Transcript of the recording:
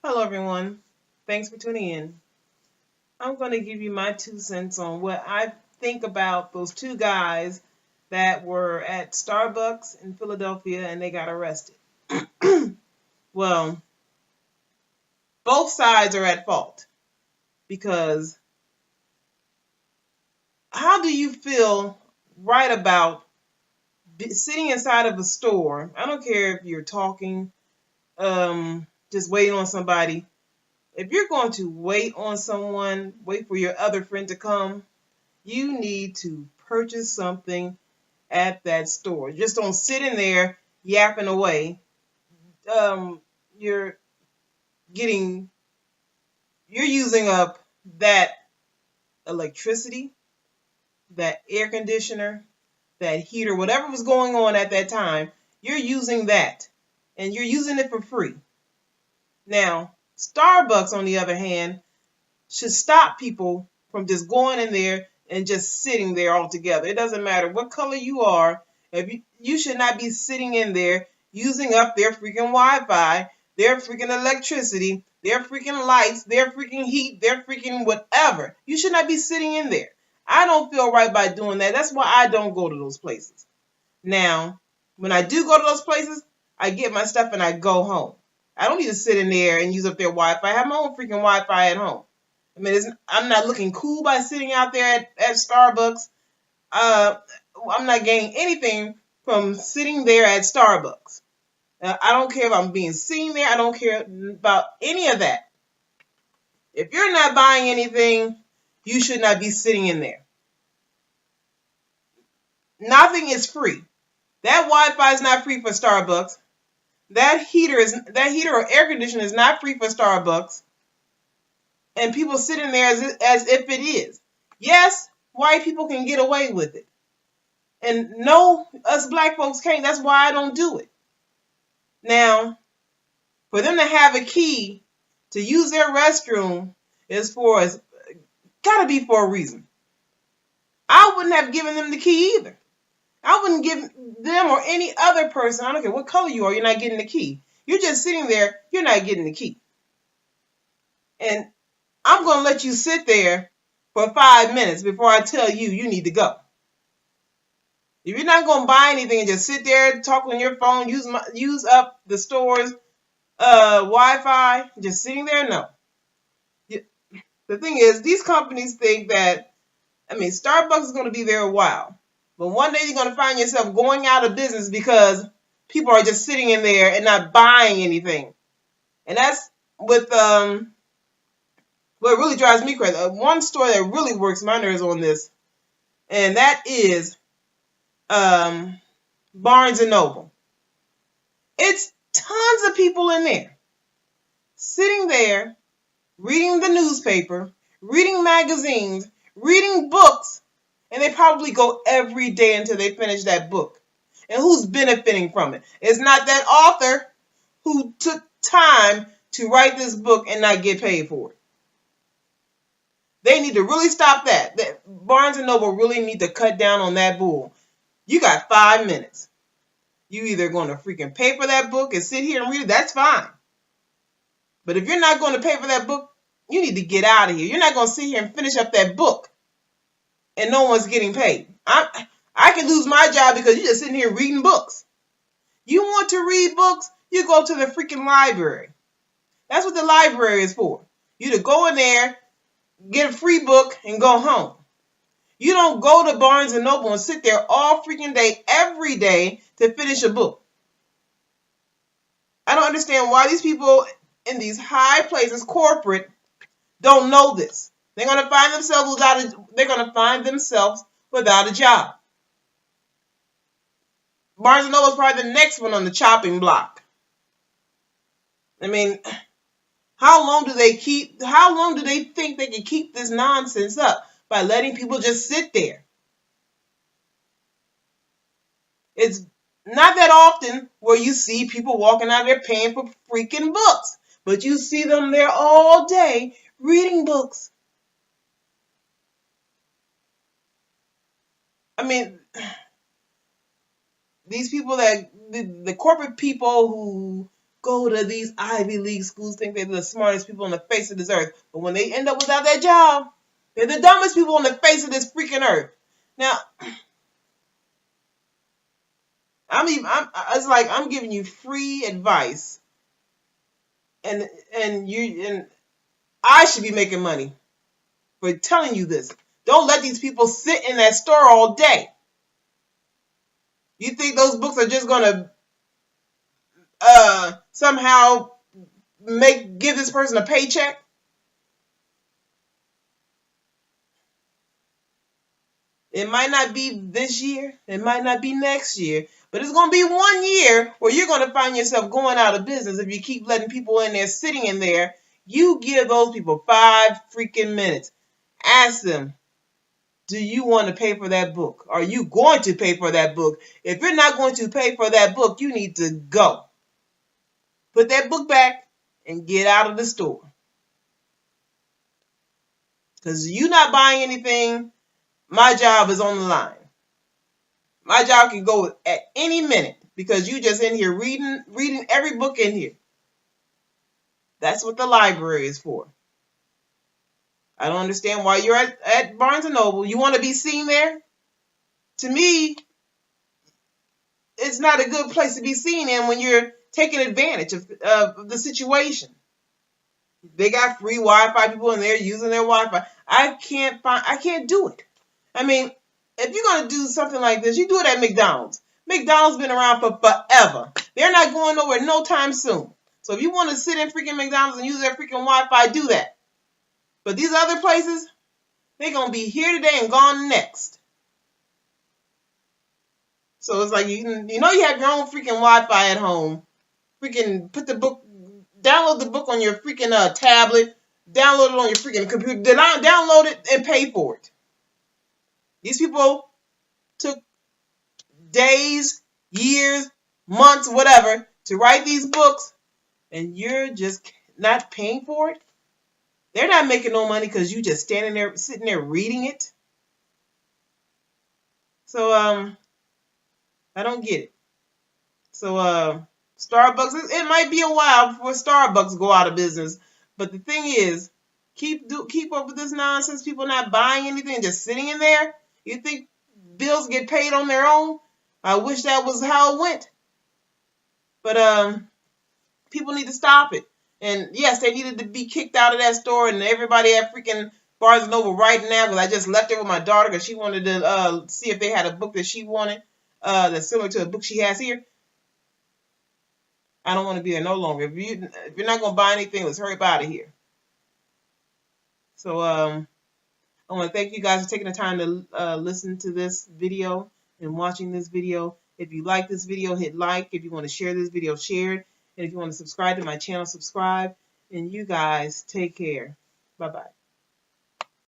Hello, everyone. Thanks for tuning in. I'm going to give you my 2 cents on what I think about those two guys that were at Starbucks in Philadelphia and they got arrested. Well, both sides are at fault because how do you feel right about sitting inside of a store? I don't care if you're talking, just waiting on somebody. If you're going to wait on someone, wait for your other friend to come, you need to purchase something at that store. Just don't sit in there yapping away. You're getting, you're using up that electricity, that air conditioner, that heater, whatever was going on at that time. You're using that, and you're using it for free. Now, Starbucks, on the other hand, should stop people from just going in there and just sitting there altogether. It doesn't matter what color you are. If you should not be sitting in there using up their freaking Wi-Fi, their freaking electricity, their freaking lights, their freaking heat, their freaking whatever. You should not be sitting in there. I don't feel right by doing that. That's why I don't go to those places. Now, when I do go to those places, I get my stuff and I go home. I don't need to sit in there and use up their Wi-Fi. I have my own freaking Wi-Fi at home. I mean, I'm not looking cool by sitting out there at Starbucks. Uh, I'm not gaining anything from sitting there at Starbucks. I don't care if I'm being seen there. I don't care about any of that. If you're not buying anything, you should not be sitting in there. Nothing is free. That Wi-Fi is not free for Starbucks. That heater or air conditioner is not free for Starbucks. And people sitting there as if it is. Yes, white people can get away with it. And no, us black folks can't. That's why I don't do it. Now, for them to have a key to use their restroom gotta be for a reason. I wouldn't have given them the key either. I wouldn't give them or any other person, I don't care what color you are, you're not getting the key. You're just sitting there, you're not getting the key. And I'm going to let you sit there for 5 minutes before I tell you you need to go. If you're not going to buy anything and just sit there, talk on your phone, use up the store's Wi-Fi, just sitting there, no. The thing is, these companies think that, Starbucks is going to be there a while. But one day you're going to find yourself going out of business because people are just sitting in there and not buying anything. And that's with what really drives me crazy. One store that really works my nerves on this, and that is Barnes and Noble. It's tons of people in there, sitting there, reading the newspaper, reading magazines, reading books, and they probably go every day until they finish that book. And who's benefiting from it? It's not that author who took time to write this book and not get paid for it. They need to really stop that. Barnes and Noble really need to cut down on that bull. You got 5 minutes. You either going to freaking pay for that book and sit here and read it, that's fine. But if you're not going to pay for that book, you need to get out of here. You're not going to sit here and finish up that book and no one's getting paid. I can lose my job because you're just sitting here reading books. You want to read books, you go to the freaking library. That's what the library is for. You to go in there, get a free book, and go home. You don't go to Barnes and Noble and sit there all freaking day, every day, to finish a book. I don't understand why these people in these high places, corporate, don't know this. They're gonna find themselves without a job. Barnes and Noble is probably the next one on the chopping block. How long do they think they can keep this nonsense up? By letting people just sit there. It's not that often where you see people walking out there paying for freaking books, but you see them there all day reading books. These people the corporate people who go to these Ivy League schools, think they're the smartest people on the face of this earth. But when they end up without that job, they're the dumbest people on the face of this freaking earth. Now, it's like I'm giving you free advice, and I should be making money for telling you this. Don't let these people sit in that store all day. You think those books are just gonna somehow give this person a paycheck? It might not be this year, it might not be next year, but it's going to be 1 year where you're going to find yourself going out of business if you keep letting people in there, sitting in there. You give those people 5 freaking minutes. Ask them, do you want to pay for that book? Are you going to pay for that book? If you're not going to pay for that book, you need to go. Put that book back and get out of the store. Because you're not buying anything, my job is on the line. My job can go at any minute because you just in here reading every book in here. That's what the library is for. I don't understand why you're at Barnes & Noble. You want to be seen there? To me, it's not a good place to be seen in when you're taking advantage of the situation. They got free Wi-Fi, people in there using their Wi-Fi. I can't do it. I mean, if you're going to do something like this, you do it at McDonald's. McDonald's been around for forever. They're not going nowhere no time soon. So if you want to sit in freaking McDonald's and use their freaking Wi-Fi, do that. But these other places, they're going to be here today and gone next. So it's like, you have your own freaking Wi-Fi at home. Freaking download the book on your freaking tablet. Download it on your freaking computer. Download it and pay for it. These people took days, years, months, whatever, to write these books, and you're just not paying for it? They're not making no money because you just sitting there reading it. So, I don't get it. So, Starbucks, it might be a while before Starbucks go out of business, but the thing is, keep up with this nonsense, people not buying anything, just sitting in there. You think bills get paid on their own? I wish that was how it went. But people need to stop it. And yes, they needed to be kicked out of that store, and everybody at freaking Barnes & Noble right now, because I just left it with my daughter because she wanted to see if they had a book that she wanted that's similar to a book she has here. I don't want to be there no longer. If you're not going to buy anything, let's hurry up out of here. So, I want to thank you guys for taking the time to listen to this video and watching this video. If you like this video, hit like. If you want to share this video, share it. And if you want to subscribe to my channel, subscribe. And you guys take care. Bye-bye.